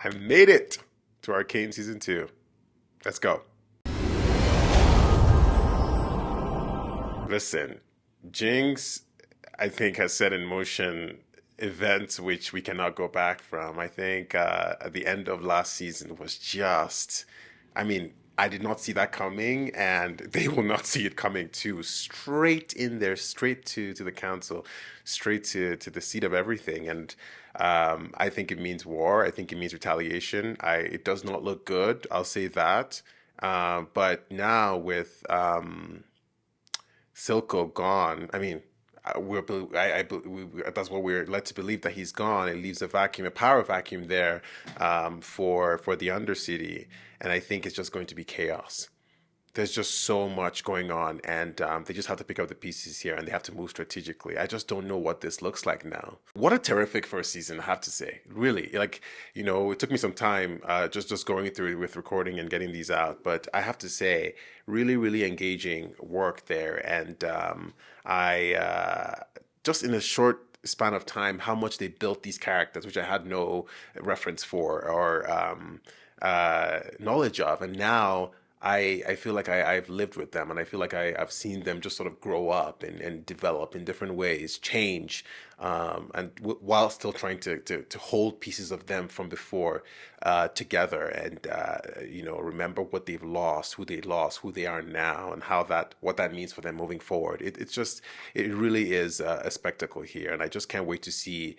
I made it to Arcane Season 2. Let's go. Listen, Jinx, I think, has set in motion events which we cannot go back from. I think at the end of last season was just, I mean, I did not see that coming, and they will not see it coming too. Straight in there, straight to the council, straight to the seat of everything. And I think it means war. I think it means retaliation. It does not look good. I'll say that. But now with Silco gone, I mean, that's what we're led to believe, that he's gone. It leaves a vacuum, a power vacuum there for the Undercity, and I think it's just going to be chaos. There's just so much going on, and they just have to pick up the pieces here, and they have to move strategically. I just don't know what this looks like now. What a terrific first season, I have to say. Really, like, it took me some time just going through it with recording and getting these out, but I have to say, really, really engaging work there, and I just in a short span of time, how much they built these characters, which I had no reference for or knowledge of, and now I feel like I've lived with them, and I feel like I've seen them just sort of grow up and develop in different ways, change, and while still trying to hold pieces of them from before together, and remember what they've lost, who they are now, and what that means for them moving forward. It really is a spectacle here, and I just can't wait to see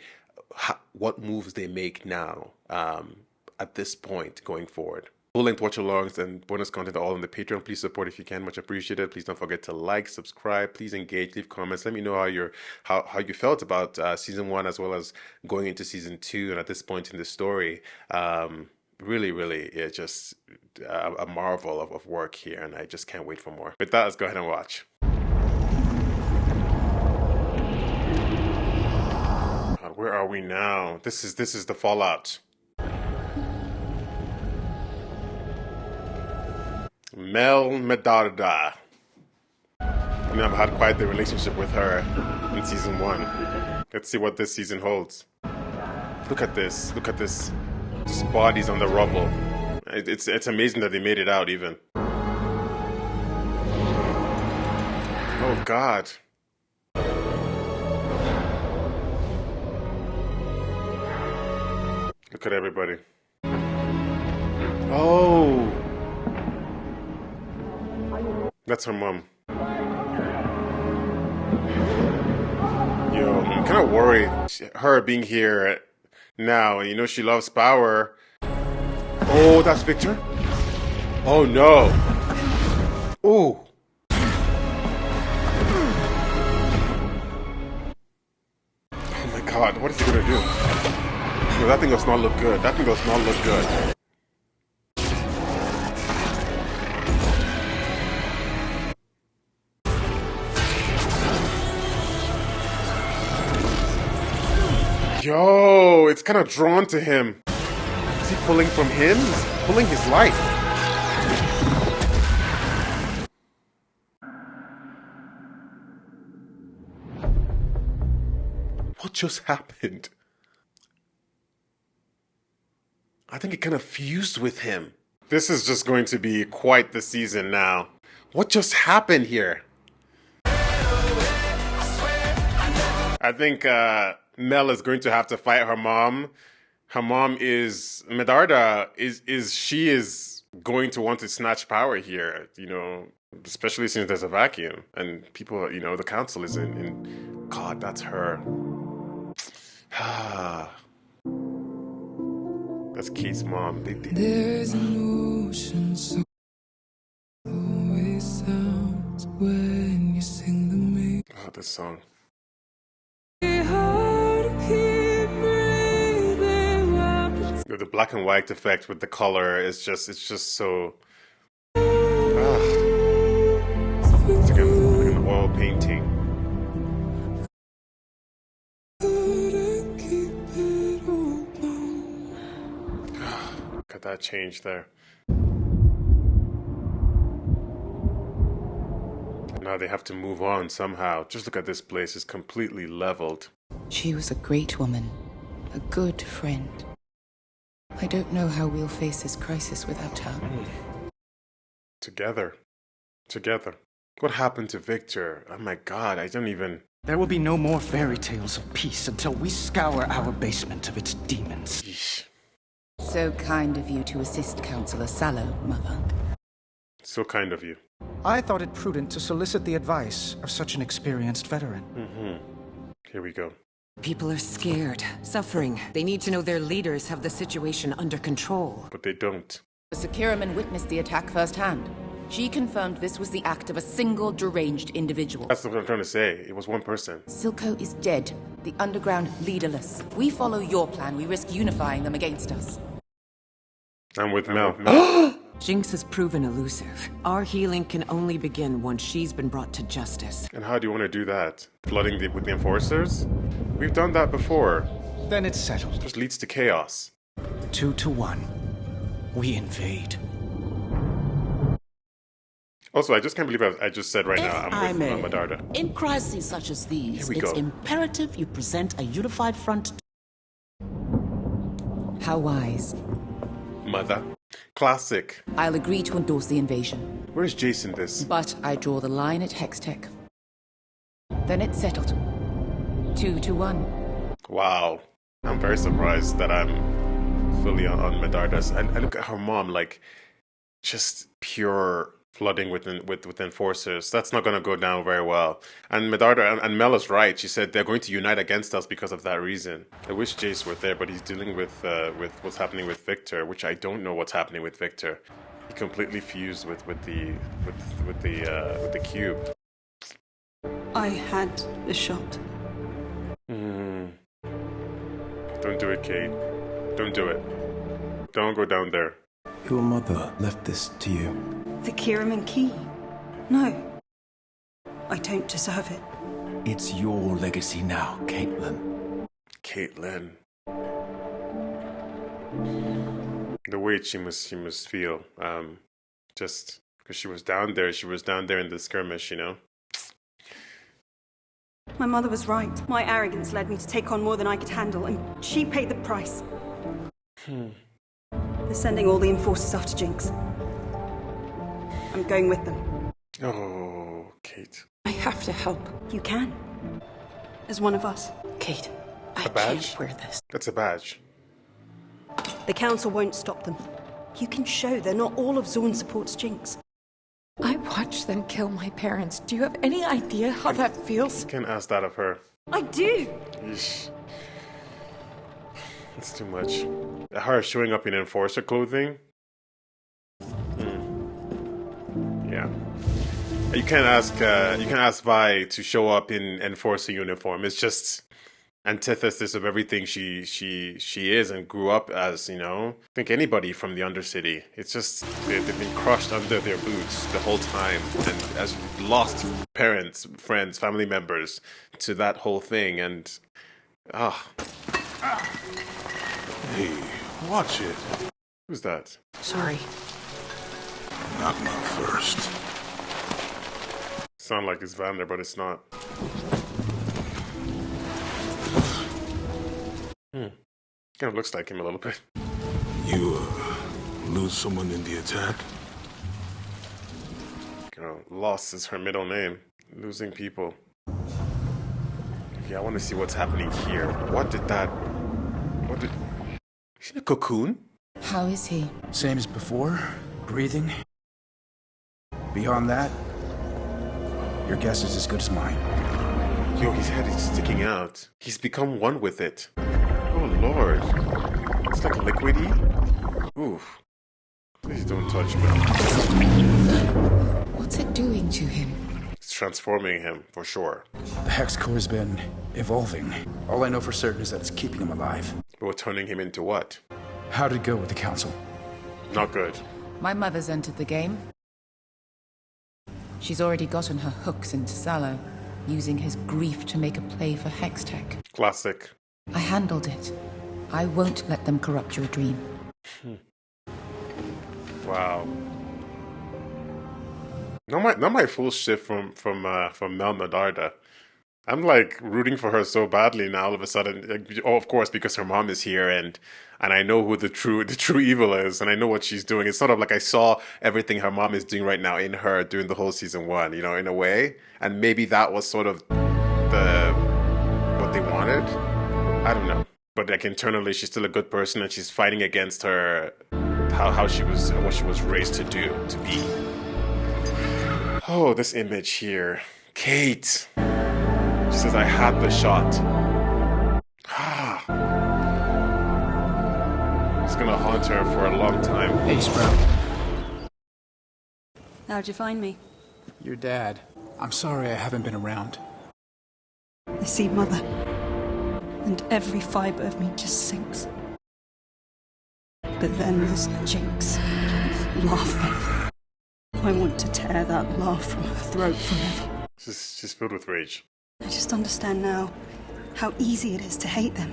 what moves they make now at this point going forward. Full-length watch-alongs and bonus content are all on the Patreon. Please support if you can. Much appreciated. Please don't forget to like, subscribe. Please engage, leave comments. Let me know how you felt about season 1 as well as going into season 2 and at this point in the story. Really, really, it's just a marvel of work here, and I just can't wait for more. With that, let's go ahead and watch. God, where are we now? This is the fallout. Mel Medarda. I've had quite the relationship with her in season 1. Let's see what this season holds. Look at this. Look at this. Just bodies on the rubble. It's amazing that they made it out even. Oh God. Look at everybody. Oh. That's her mom. Yo, I'm kind of worried. Her being here now, she loves power. Oh, that's Victor? Oh, no. Ooh. Oh, my God. What is he going to do? No, that thing does not look good. That thing does not look good. Yo, it's kind of drawn to him. Is he pulling from him? He's pulling his life. What just happened? I think it kind of fused with him. This is just going to be quite the season now. What just happened here? I think Mel is going to have to fight her mom. Her mom is Medarda is going to want to snatch power here, especially since there's a vacuum and people, the council is in God, that's her. That's Kate's mom. There's an ocean so always sounds when you sing to me. Oh, this song. The black and white effect with the color is just, it's just so. It's like an oil painting. Look at that change there. Now they have to move on somehow. Just look at this place, it's completely leveled. She was a great woman, a good friend. I don't know how we'll face this crisis without her. Together. Together. What happened to Victor? Oh my god, I don't even... There will be no more fairy tales of peace until we scour our basement of its demons. Yeesh. So kind of you to assist Councillor Sallow, Mother. So kind of you. I thought it prudent to solicit the advice of such an experienced veteran. Here we go. People are scared, suffering. They need to know their leaders have the situation under control. But they don't. The Securaman witnessed the attack firsthand. She confirmed this was the act of a single deranged individual. That's what I'm trying to say. It was one person. Silco is dead. The underground leaderless. If we follow your plan, we risk unifying them against us. I'm with Mel. Jinx has proven elusive. Our healing can only begin once she's been brought to justice. And how do you want to do that? Flooding with the enforcers? We've done that before. Then it's settled. It just leads to chaos. 2 to 1. We invade. Also, I just can't believe I just said right now I'm with Medarda. In crises such as these, it's imperative you present a unified front. How wise. Mother. Classic. I'll agree to endorse the invasion. Where's Jason this? But I draw the line at Hextech. Then it's settled. 2 to 1. Wow. I'm very surprised that I'm fully on Medarda's. And I look at her mom like just pure flooding with enforcers. That's not going to go down very well. And Medarda and Mel is right. She said they're going to unite against us because of that reason. I wish Jace were there, but he's dealing with what's happening with Victor, which I don't know what's happening with Victor. He completely fused with the cube. I had a shot. Don't do it, Kate. Don't do it. Don't go down there. Your mother left this to you. The Kiraman key? No. I don't deserve it. It's your legacy now, Caitlin. Caitlin. The weight she must feel. Just because she was down there in the skirmish, you know. My mother was right. My arrogance led me to take on more than I could handle, and she paid the price. They're sending all the enforcers after Jinx. I'm going with them. Oh, Kate. I have to help. You can. As one of us. Kate, A badge? can't wear this. That's a badge. The council won't stop them. You can show they're not all of Zorn supports Jinx. I watched them kill my parents. Do you have any idea how that feels? You can't ask that of her. I do! Yeesh. It's too much. Her showing up in enforcer clothing? Yeah. You can't ask Vi to show up in enforcer uniform. It's just antithesis of everything she is and grew up as, you know. I think anybody from the Undercity. It's just they've been crushed under their boots the whole time and as lost parents, friends, family members to that whole thing and Hey, watch it. Who's that? Sorry. Not my first. Sound like it's Vander, but it's not. Kind of looks like him a little bit. You, lose someone in the attack? Loss is her middle name. Losing people. Okay, I want to see what's happening here. Is he in a cocoon? How is he? Same as before. Breathing. Beyond that, your guess is as good as mine. Yo, his head is sticking out. He's become one with it. Oh, Lord. It's like liquidy. Oof. Please don't touch me. What's it doing to him? It's transforming him, for sure. The hex core's been evolving. All I know for certain is that it's keeping him alive. But we're turning him into what? How'd it go with the council? Not good. My mother's entered the game. She's already gotten her hooks into Sallow, using his grief to make a play for Hextech. Classic. I handled it. I won't let them corrupt your dream. Wow. Not my full shift from Mel Medarda. I'm like rooting for her so badly now all of a sudden. Oh, of course, because her mom is here and I know who the true evil is, and I know what she's doing. It's sort of like I saw everything her mom is doing right now in her during the whole season 1, you know, in a way. And maybe that was sort of what they wanted. I don't know. But like internally she's still a good person and she's fighting against her how she was what she was raised to do, to be. Oh, this image here. Kate. She says, I had the shot. Ah. It's gonna haunt her for a long time. Hey, Sprout. How'd you find me? Your dad. I'm sorry I haven't been around. I see Mother, and every fibre of me just sinks. But then there's Jinx, laughing. I want to tear that laugh from her throat forever. She's filled with rage. I just understand now how easy it is to hate them.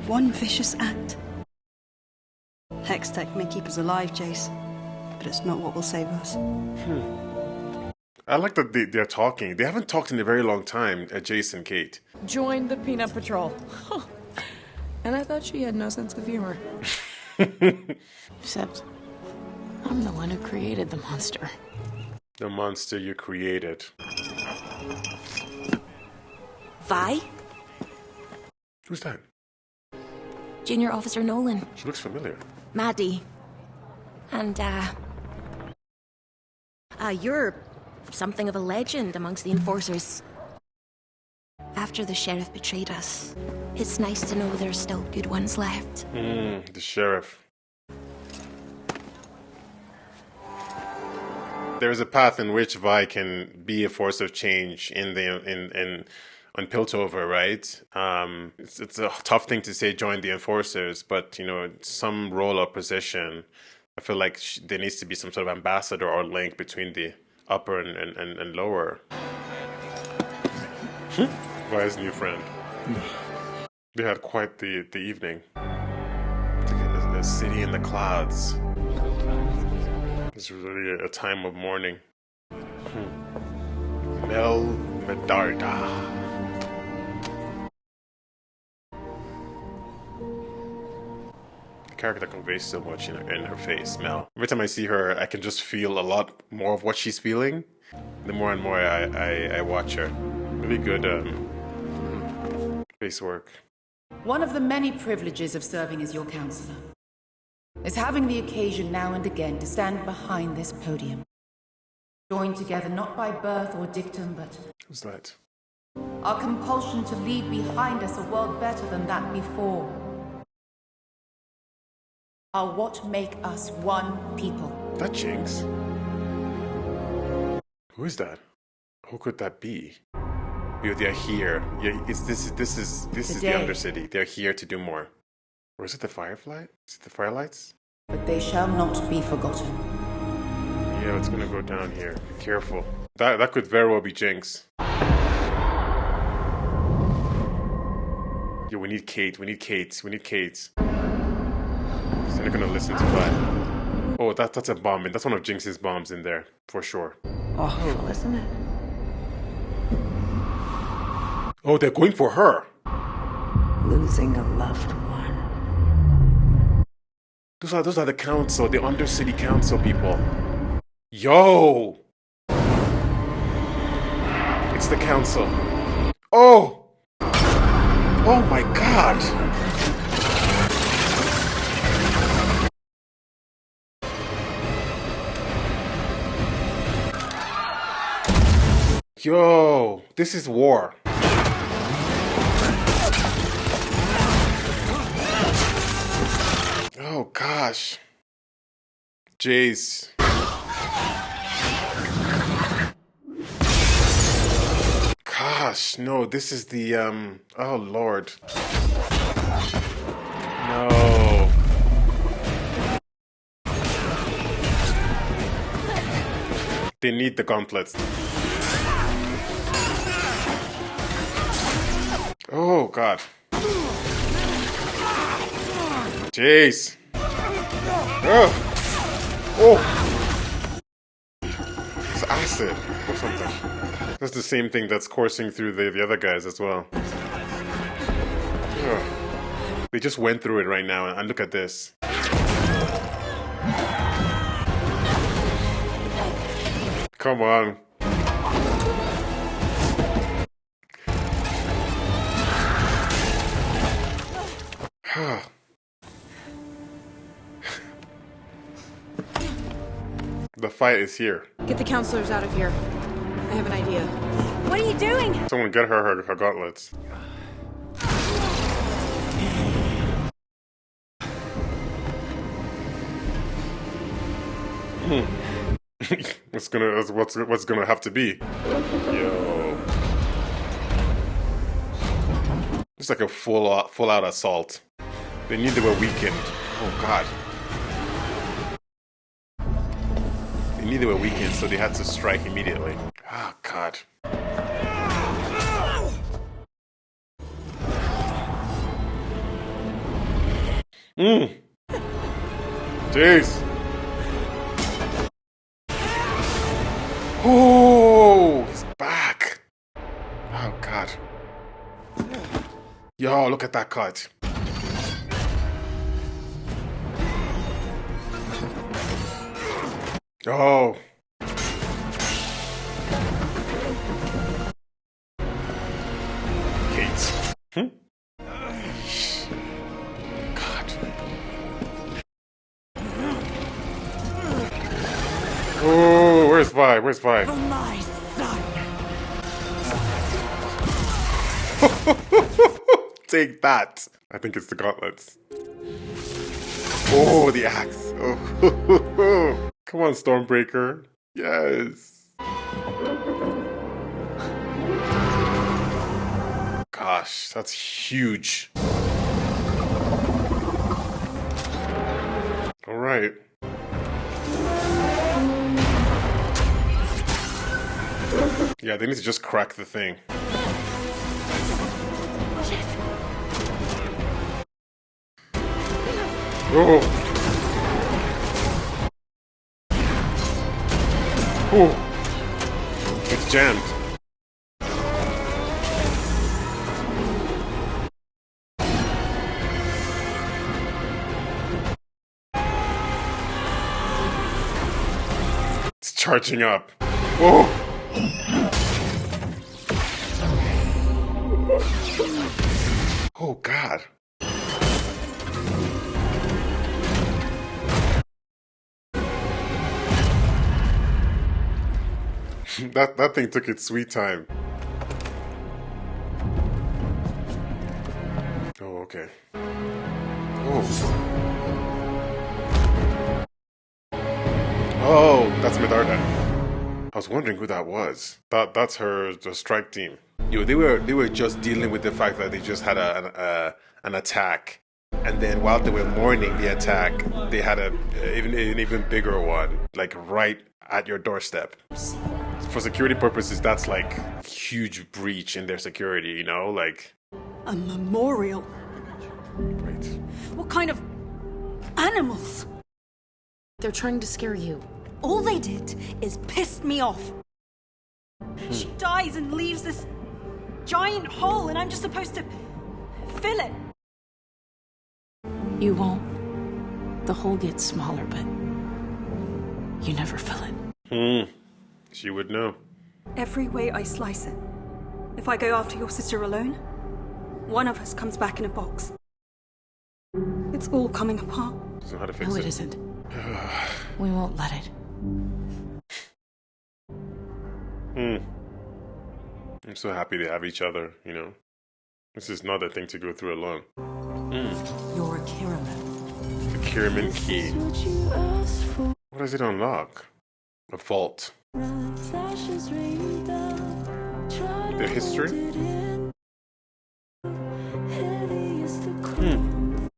One vicious act. Hextech may keep us alive, Jace, but it's not what will save us. I like that they're talking. They haven't talked in a very long time, Jace and Kate. Join the Peanut Patrol. And I thought she had no sense of humor. Except, I'm the one who created the monster. The monster you created. Vi? Who's that? Junior Officer Nolan. She looks familiar. Maddie. And, you're something of a legend amongst the Enforcers. After the Sheriff betrayed us, it's nice to know there's still good ones left. The Sheriff. There's a path in which Vi can be a force of change on Piltover, right? It's a tough thing to say join the Enforcers, but you know, some role or position, I feel like there needs to be some sort of ambassador or link between the upper and lower. Vi's new friend. They had quite the evening. A city in the clouds. It's really a time of mourning. Mel Medarda. The character conveys so much in her face, Mel. Every time I see her, I can just feel a lot more of what she's feeling. The more and more I watch her. Really good face work. One of the many privileges of serving as your counselor is having the occasion now and again to stand behind this podium. Joined together not by birth or dictum, but Who's that? our compulsion to leave behind us a world better than that before. Are what make us one people. That Jinx. Who is that? Who could that be? They're here. Yeah, this is the Undercity. They're here to do more. Or is it the Firefly? Is it the Firelights? But they shall not be forgotten. Yeah, it's gonna go down here. Be careful. That could very well be Jinx. Yeah, we need Kate. We need Kate. We need Kate. So they're gonna listen to that. Oh, that's a bomb. That's one of Jinx's bombs in there, for sure. Awful, isn't it? Oh, they're going for her. Losing a loved one. Those are the council, the Undercity Council people. Yo! It's the council. Oh! Oh my god! Yo! This is war. Oh gosh. Jace. Gosh, no, this is the oh lord. No. They need the gauntlets. Oh god. Jeez. Oh. Oh. It's acid or something. That's the same thing that's coursing through the other guys as well. Ugh. They just went through it right now, and look at this. Come on. The fight is here. Get the counselors out of here. I have an idea. What are you doing? Someone get her gauntlets. What's gonna have to be? Yo, it's like a full out assault. They knew they were weakened. Oh god. They knew they were weakened, so they had to strike immediately. Oh god. Jeez. Oh, he's back. Oh god. Yo, look at that cut. Oh. Kate. God. Oh, where's Vi? Where's Vi? For my son. Take that. I think it's the gauntlets. Oh, the axe. Oh. Come on, Stormbreaker. Yes. Gosh, that's huge. All right. Yeah, they need to just crack the thing. Oh. Oh. It's jammed. It's charging up. Oh. Oh god. That thing took its sweet time. Oh, okay. Oh. Oh, that's Medarda. I was wondering who that was. That's the strike team. Yo, they were just dealing with the fact that they just had an attack, and then while they were mourning the attack, they had an even bigger one, like right at your doorstep. For security purposes, that's like a huge breach in their security, you know, like a memorial. Right. What kind of animals? They're trying to scare you. All they did is piss me off. She dies and leaves this giant hole, and I'm just supposed to fill it. You won't. The hole gets smaller, but you never fill it. She would know. Every way I slice it, if I go after your sister alone, one of us comes back in a box. It's all coming apart. Doesn't know how to fix No, it. it isn't. We won't let it. I'm so happy they have each other, you know. This is not a thing to go through alone. You're a Kiraman. The Kiraman key. What does it unlock? A vault. Their history?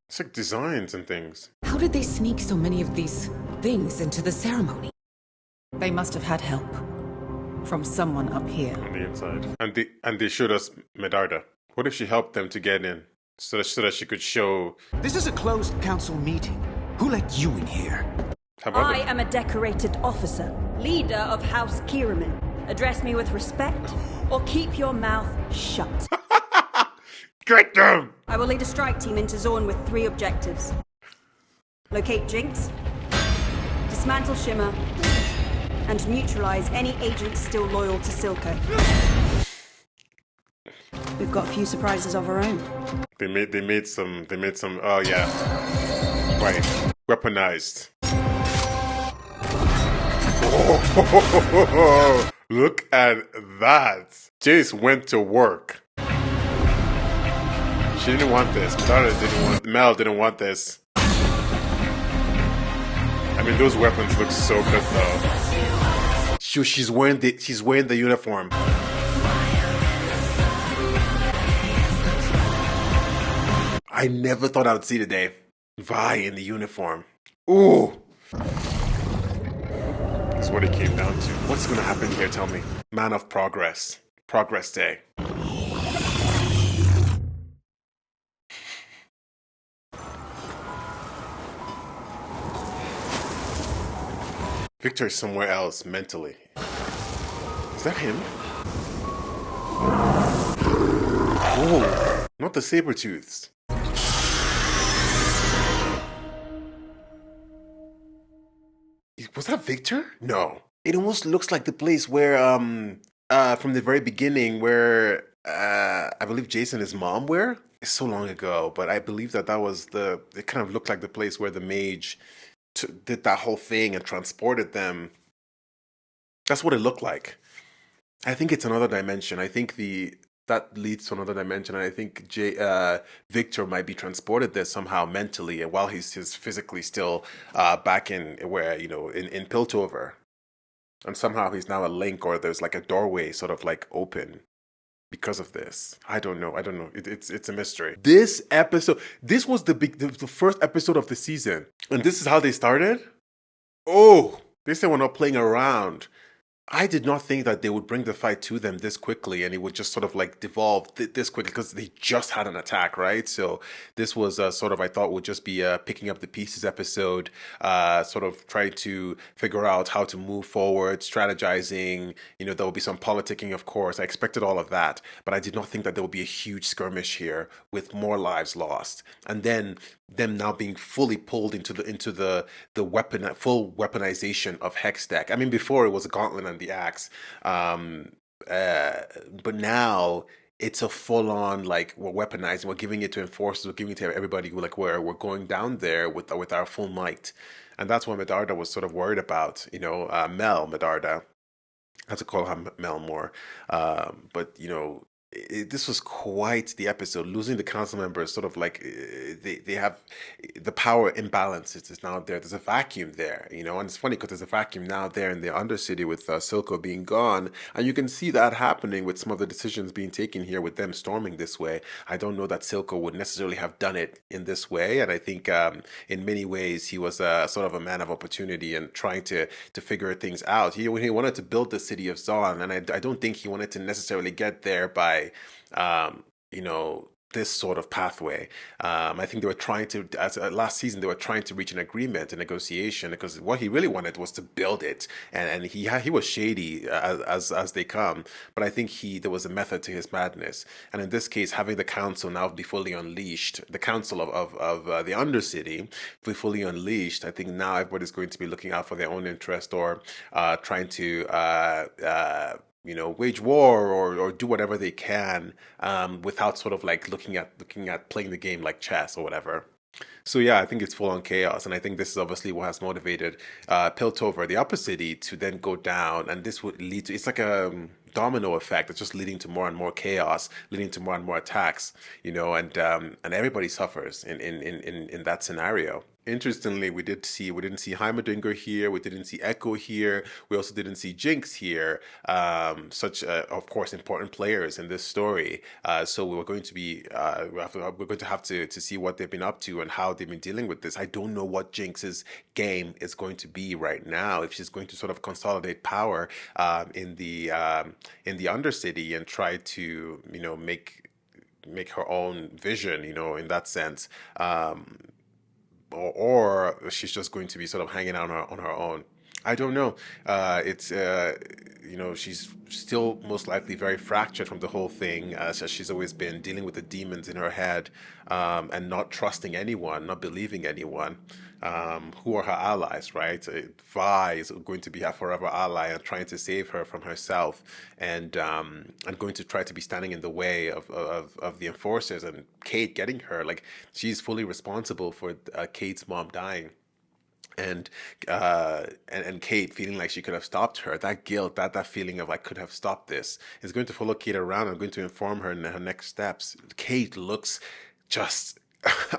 It's like designs and things. How did they sneak so many of these things into the ceremony? They must have had help. From someone up here. On the inside. And they showed us Medarda. What if she helped them to get in? So that she could show... This is a closed council meeting. Who let you in here? I am a decorated officer, leader of House Kiraman. Address me with respect, or keep your mouth shut. Get them! I will lead a strike team into Zorn with 3 objectives. Locate Jinx, dismantle Shimmer, and neutralize any agents still loyal to Silco. We've got a few surprises of our own. They made some, oh yeah. Right. Weaponized. Oh, look at that. Jace went to work. She didn't want this. Mel didn't want this. I mean, those weapons look so good though. She's wearing the uniform. I never thought I would see the day. Vi in the uniform. Ooh. That's what it came down to. What's gonna happen here? Tell me. Man of progress. Progress day. Victor is somewhere else mentally. Is that him? Oh, not the saber-tooths. Was that Victor? No. It almost looks like the place where, from the very beginning, where I believe Jason and his mom were. It's so long ago, but I believe that was it kind of looked like the place where the mage did that whole thing and transported them. That's what it looked like. I think it's another dimension. I think that leads to another dimension, and I think Victor might be transported there somehow mentally, and while he's physically still back in where in Piltover, and somehow he's now a link, or there's like a doorway sort of like open because of this. I don't know. It's a mystery. This episode, this was the first episode of the season, and this is how they started. Oh, they said we're not playing around. I did not think that they would bring the fight to them this quickly, and it would just sort of like devolve this quickly, because they just had an attack, right? So this was sort of, I thought, would just be picking up the pieces episode, sort of trying to figure out how to move forward, strategizing. There will be some politicking, of course. I expected all of that, but I did not think that there would be a huge skirmish here with more lives lost, and then them now being fully pulled into the full weaponization of Hextech. I mean, before it was a gauntlet and the axe, but now it's a full-on, like, we're weaponizing, we're giving it to enforcers, we're giving it to everybody, like, we're going down there with our full might. And that's what Medarda was sort of worried about, Mel Medarda. I have to call her Mel more, but this was quite the episode. Losing the council members, sort of like they have the power imbalance is now there. There's a vacuum there, and it's funny because there's a vacuum now there in the Undercity with Silco being gone, and you can see that happening with some of the decisions being taken here with them storming this way. I don't know that Silco would necessarily have done it in this way, and I think in many ways he was sort of a man of opportunity and trying to figure things out. He wanted to build the city of Zon, and I don't think he wanted to necessarily get there by this sort of pathway. I think they were trying to, last season, they were trying to reach an agreement, a negotiation, because what he really wanted was to build it, and he was shady as they come. But I think there was a method to his madness, and in this case, having the council now be fully unleashed, the council of the Undercity be fully unleashed, I think now everybody's going to be looking out for their own interest, or trying to wage war or do whatever they can without sort of like looking at playing the game like chess or whatever. So yeah, I think it's full on chaos, and I think this is obviously what has motivated Piltover, the upper city, to then go down, and this would lead to, it's like a domino effect. It's just leading to more and more chaos, leading to more and more attacks, and everybody suffers in that scenario. Interestingly, we didn't see Heimerdinger here. We didn't see Echo here. We also didn't see Jinx here. Such, of course, important players in this story. So we're going to be we're going to have to see what they've been up to and how they've been dealing with this. I don't know what Jinx's game is going to be right now. If she's going to sort of consolidate power in the Undercity and try to make her own vision, in that sense. Or she's just going to be sort of hanging out on her own. I don't know. she's still most likely very fractured from the whole thing, as she's always been dealing with the demons in her head, and not trusting anyone, not believing anyone. Who are her allies, right? Vi is going to be her forever ally and trying to save her from herself, and going to try to be standing in the way of the enforcers, and Kate getting her. Like, she's fully responsible for Kate's mom dying. And Kate feeling like she could have stopped her. That guilt, that feeling of I could have stopped this, is going to follow Kate around and going to inform her in her next steps. Kate looks just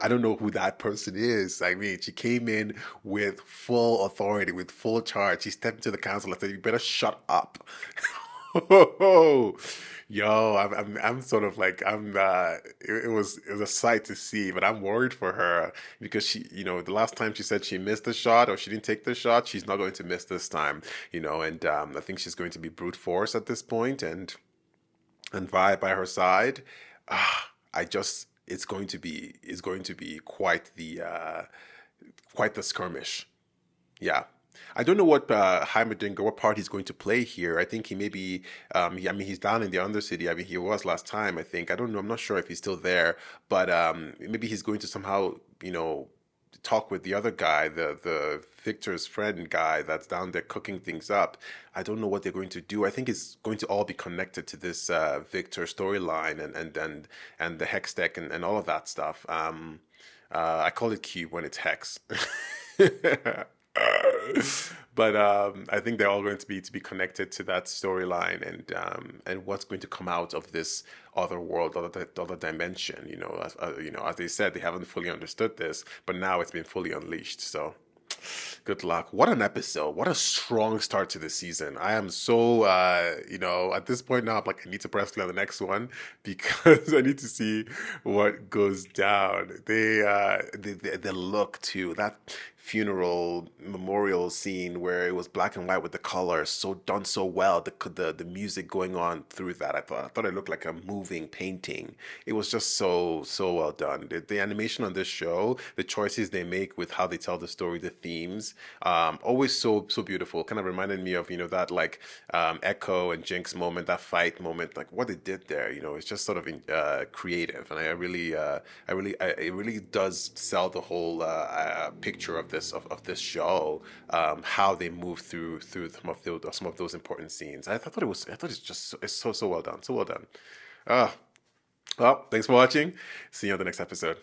I don't know who that person is. I mean, she came in with full authority, with full charge. She stepped into the council and said, "You better shut up." Yo, I'm sort of like it was a sight to see, but I'm worried for her because she, the last time she said she missed the shot or she didn't take the shot, she's not going to miss this time, and I think she's going to be brute force at this point, and Vi by her side. I just it's going to be quite the skirmish. Yeah. I don't know what Heimerdinger, what part he's going to play here. I think he may be, I mean, he's down in the Undercity. I mean, he was last time, I think. I don't know. I'm not sure if he's still there, but maybe he's going to somehow, talk with the other guy, the Victor's friend guy that's down there cooking things up. I don't know what they're going to do. I think it's going to all be connected to this Victor storyline and the Hex deck and all of that stuff. I call it Cube when it's Hex. But I think they're all going to be connected to that storyline and what's going to come out of this other world, other dimension. As they said, they haven't fully understood this, but now it's been fully unleashed. So good luck. What an episode. What a strong start to the season. I am so, at this point now, I'm like, I need to press play on the next one because I need to see what goes down. The look too, that funeral memorial scene where it was black and white with the colors so done so well, the music going on through that, I thought it looked like a moving painting. It was just so well done. The animation on this show, the choices they make with how they tell the story, the themes, always so beautiful. Kind of reminded me of that like Echo and Jinx moment, that fight moment, like what they did there. It's just sort of creative, and it really does sell the whole picture of this show, how they move through some of those important scenes. I thought it's so well done, so well done. Well, thanks for watching. See you on the next episode.